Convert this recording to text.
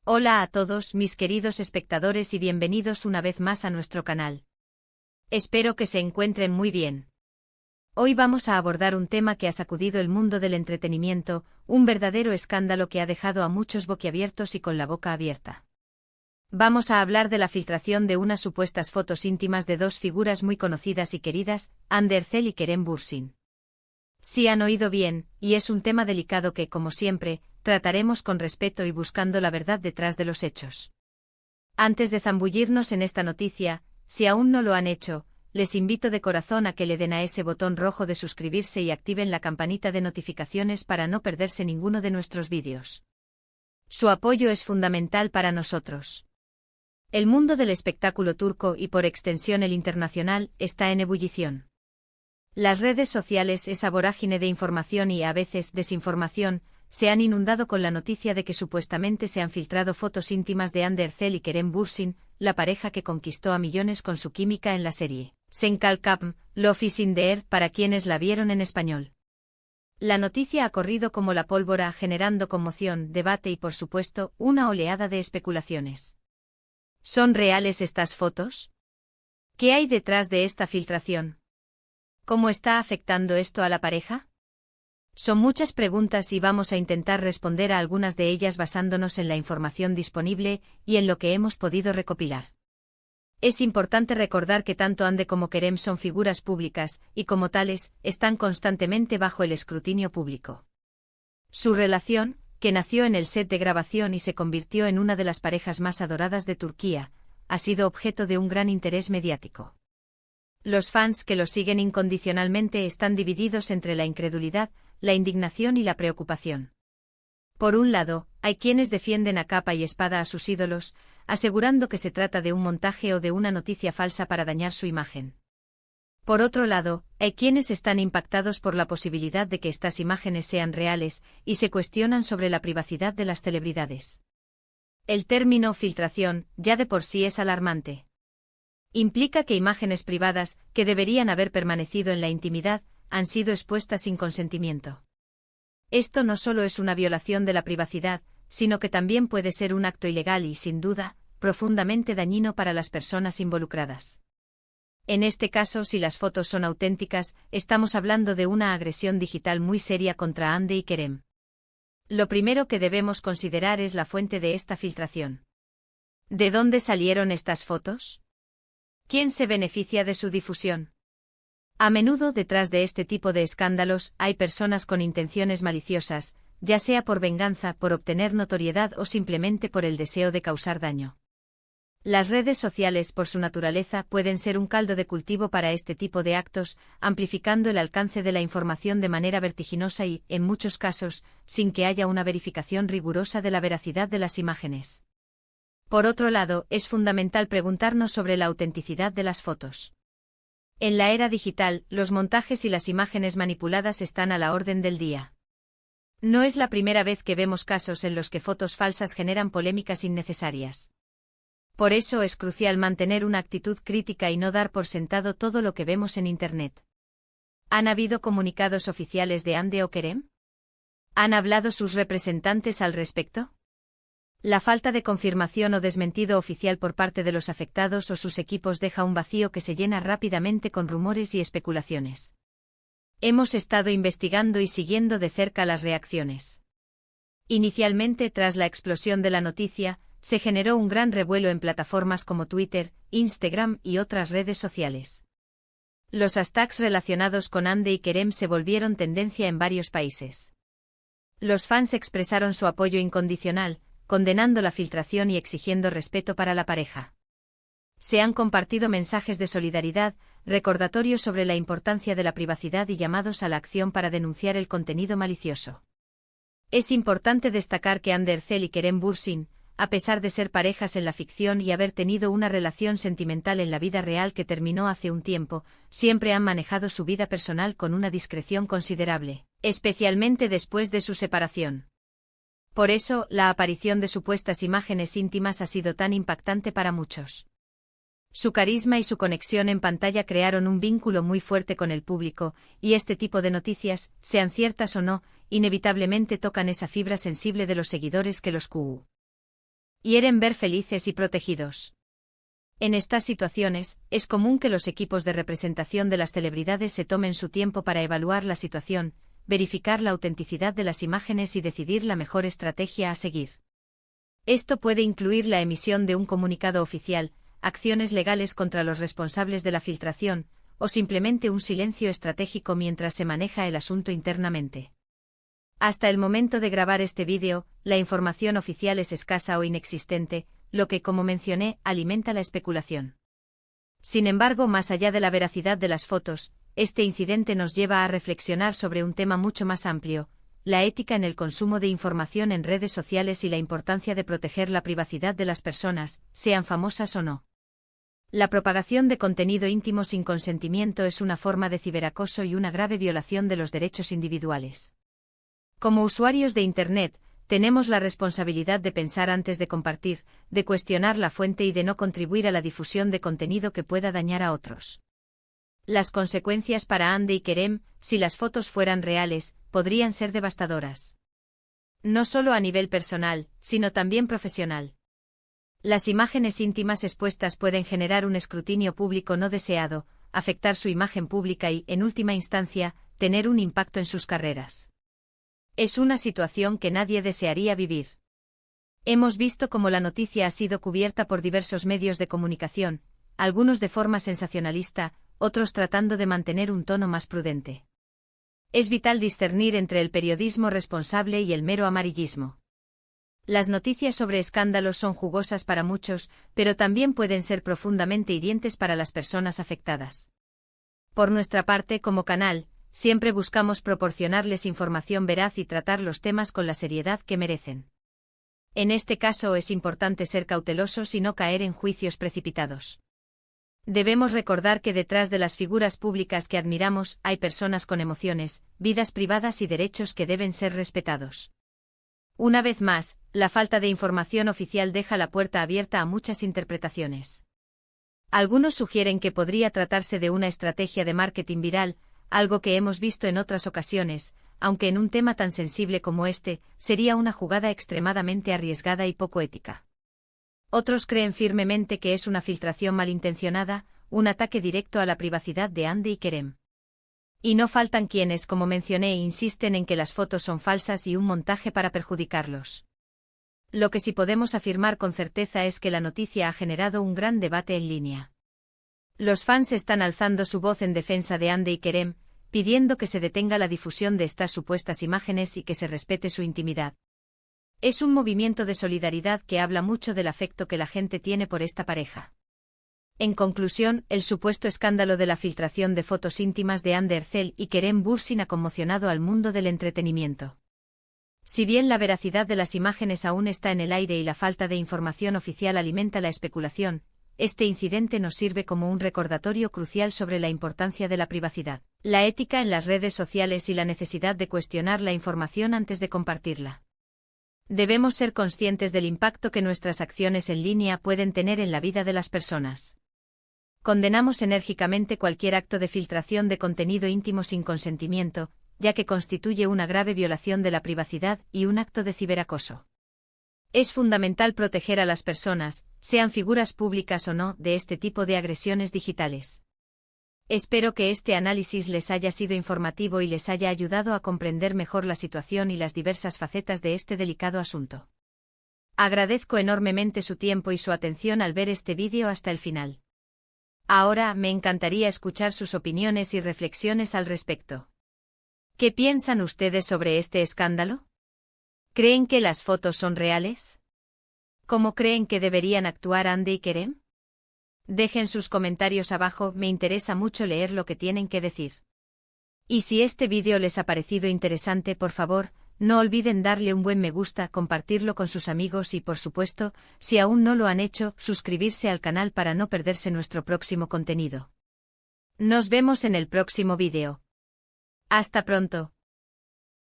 Hola a todos mis queridos espectadores y bienvenidos una vez más a nuestro canal. Espero que se encuentren muy bien. Hoy vamos a abordar un tema que ha sacudido el mundo del entretenimiento, un verdadero escándalo que ha dejado a muchos boquiabiertos y con la boca abierta. Vamos a hablar de la filtración de unas supuestas fotos íntimas de dos figuras muy conocidas y queridas, Hande Erçel y Kerem Bürsin. Sí han oído bien, y es un tema delicado que, como siempre, trataremos con respeto y buscando la verdad detrás de los hechos. Antes de zambullirnos en esta noticia, si aún no lo han hecho, les invito de corazón a que le den a ese botón rojo de suscribirse y activen la campanita de notificaciones para no perderse ninguno de nuestros vídeos. Su apoyo es fundamental para nosotros. El mundo del espectáculo turco y por extensión el internacional está en ebullición. Las redes sociales, esa vorágine de información y a veces desinformación, se han inundado con la noticia de que supuestamente se han filtrado fotos íntimas de Hande Erçel y Kerem Bürsin, la pareja que conquistó a millones con su química en la serie Sen Kalkam, Love is in the Air para quienes la vieron en español. La noticia ha corrido como la pólvora, generando conmoción, debate y por supuesto, una oleada de especulaciones. ¿Son reales estas fotos? ¿Qué hay detrás de esta filtración? ¿Cómo está afectando esto a la pareja? Son muchas preguntas y vamos a intentar responder a algunas de ellas basándonos en la información disponible y en lo que hemos podido recopilar. Es importante recordar que tanto Hande como Kerem son figuras públicas y como tales, están constantemente bajo el escrutinio público. Su relación, que nació en el set de grabación y se convirtió en una de las parejas más adoradas de Turquía, ha sido objeto de un gran interés mediático. Los fans que los siguen incondicionalmente están divididos entre la incredulidad, la indignación y la preocupación. Por un lado, hay quienes defienden a capa y espada a sus ídolos, asegurando que se trata de un montaje o de una noticia falsa para dañar su imagen. Por otro lado, hay quienes están impactados por la posibilidad de que estas imágenes sean reales y se cuestionan sobre la privacidad de las celebridades. El término filtración ya de por sí es alarmante. Implica que imágenes privadas, que deberían haber permanecido en la intimidad, han sido expuestas sin consentimiento. Esto no solo es una violación de la privacidad, sino que también puede ser un acto ilegal y, sin duda, profundamente dañino para las personas involucradas. En este caso, si las fotos son auténticas, estamos hablando de una agresión digital muy seria contra Hande y Kerem. Lo primero que debemos considerar es la fuente de esta filtración. ¿De dónde salieron estas fotos? ¿Quién se beneficia de su difusión? A menudo detrás de este tipo de escándalos hay personas con intenciones maliciosas, ya sea por venganza, por obtener notoriedad o simplemente por el deseo de causar daño. Las redes sociales, por su naturaleza, pueden ser un caldo de cultivo para este tipo de actos, amplificando el alcance de la información de manera vertiginosa y, en muchos casos, sin que haya una verificación rigurosa de la veracidad de las imágenes. Por otro lado, es fundamental preguntarnos sobre la autenticidad de las fotos. En la era digital, los montajes y las imágenes manipuladas están a la orden del día. No es la primera vez que vemos casos en los que fotos falsas generan polémicas innecesarias. Por eso es crucial mantener una actitud crítica y no dar por sentado todo lo que vemos en Internet. ¿Han habido comunicados oficiales de Hande o Kerem? ¿Han hablado sus representantes al respecto? La falta de confirmación o desmentido oficial por parte de los afectados o sus equipos deja un vacío que se llena rápidamente con rumores y especulaciones. Hemos estado investigando y siguiendo de cerca las reacciones. Inicialmente, tras la explosión de la noticia, se generó un gran revuelo en plataformas como Twitter, Instagram y otras redes sociales. Los hashtags relacionados con Hande y Kerem se volvieron tendencia en varios países. Los fans expresaron su apoyo incondicional, condenando la filtración y exigiendo respeto para la pareja. Se han compartido mensajes de solidaridad, recordatorios sobre la importancia de la privacidad y llamados a la acción para denunciar el contenido malicioso. Es importante destacar que Hande Erçel y Kerem Bürsin, a pesar de ser parejas en la ficción y haber tenido una relación sentimental en la vida real que terminó hace un tiempo, siempre han manejado su vida personal con una discreción considerable, especialmente después de su separación. Por eso, la aparición de supuestas imágenes íntimas ha sido tan impactante para muchos. Su carisma y su conexión en pantalla crearon un vínculo muy fuerte con el público, y este tipo de noticias, sean ciertas o no, inevitablemente tocan esa fibra sensible de los seguidores que los quieren ver felices y protegidos. En estas situaciones, es común que los equipos de representación de las celebridades se tomen su tiempo para evaluar la situación, verificar la autenticidad de las imágenes y decidir la mejor estrategia a seguir. Esto puede incluir la emisión de un comunicado oficial, acciones legales contra los responsables de la filtración, o simplemente un silencio estratégico mientras se maneja el asunto internamente. Hasta el momento de grabar este vídeo, la información oficial es escasa o inexistente, lo que, como mencioné, alimenta la especulación. Sin embargo, más allá de la veracidad de las fotos, este incidente nos lleva a reflexionar sobre un tema mucho más amplio: la ética en el consumo de información en redes sociales y la importancia de proteger la privacidad de las personas, sean famosas o no. La propagación de contenido íntimo sin consentimiento es una forma de ciberacoso y una grave violación de los derechos individuales. Como usuarios de Internet, tenemos la responsabilidad de pensar antes de compartir, de cuestionar la fuente y de no contribuir a la difusión de contenido que pueda dañar a otros. Las consecuencias para Hande y Kerem, si las fotos fueran reales, podrían ser devastadoras. No solo a nivel personal, sino también profesional. Las imágenes íntimas expuestas pueden generar un escrutinio público no deseado, afectar su imagen pública y, en última instancia, tener un impacto en sus carreras. Es una situación que nadie desearía vivir. Hemos visto cómo la noticia ha sido cubierta por diversos medios de comunicación, algunos de forma sensacionalista, otros tratando de mantener un tono más prudente. Es vital discernir entre el periodismo responsable y el mero amarillismo. Las noticias sobre escándalos son jugosas para muchos, pero también pueden ser profundamente hirientes para las personas afectadas. Por nuestra parte, como canal, siempre buscamos proporcionarles información veraz y tratar los temas con la seriedad que merecen. En este caso es importante ser cautelosos y no caer en juicios precipitados. Debemos recordar que detrás de las figuras públicas que admiramos hay personas con emociones, vidas privadas y derechos que deben ser respetados. Una vez más, la falta de información oficial deja la puerta abierta a muchas interpretaciones. Algunos sugieren que podría tratarse de una estrategia de marketing viral, algo que hemos visto en otras ocasiones, aunque en un tema tan sensible como este, sería una jugada extremadamente arriesgada y poco ética. Otros creen firmemente que es una filtración malintencionada, un ataque directo a la privacidad de Hande y Kerem. Y no faltan quienes, como mencioné, insisten en que las fotos son falsas y un montaje para perjudicarlos. Lo que sí podemos afirmar con certeza es que la noticia ha generado un gran debate en línea. Los fans están alzando su voz en defensa de Hande y Kerem, pidiendo que se detenga la difusión de estas supuestas imágenes y que se respete su intimidad. Es un movimiento de solidaridad que habla mucho del afecto que la gente tiene por esta pareja. En conclusión, el supuesto escándalo de la filtración de fotos íntimas de Hande Erçel y Kerem Bürsin ha conmocionado al mundo del entretenimiento. Si bien la veracidad de las imágenes aún está en el aire y la falta de información oficial alimenta la especulación, este incidente nos sirve como un recordatorio crucial sobre la importancia de la privacidad, la ética en las redes sociales y la necesidad de cuestionar la información antes de compartirla. Debemos ser conscientes del impacto que nuestras acciones en línea pueden tener en la vida de las personas. Condenamos enérgicamente cualquier acto de filtración de contenido íntimo sin consentimiento, ya que constituye una grave violación de la privacidad y un acto de ciberacoso. Es fundamental proteger a las personas, sean figuras públicas o no, de este tipo de agresiones digitales. Espero que este análisis les haya sido informativo y les haya ayudado a comprender mejor la situación y las diversas facetas de este delicado asunto. Agradezco enormemente su tiempo y su atención al ver este vídeo hasta el final. Ahora me encantaría escuchar sus opiniones y reflexiones al respecto. ¿Qué piensan ustedes sobre este escándalo? ¿Creen que las fotos son reales? ¿Cómo creen que deberían actuar Hande y Kerem? Dejen sus comentarios abajo, me interesa mucho leer lo que tienen que decir. Y si este vídeo les ha parecido interesante, por favor, no olviden darle un buen me gusta, compartirlo con sus amigos y, por supuesto, si aún no lo han hecho, suscribirse al canal para no perderse nuestro próximo contenido. Nos vemos en el próximo vídeo. Hasta pronto.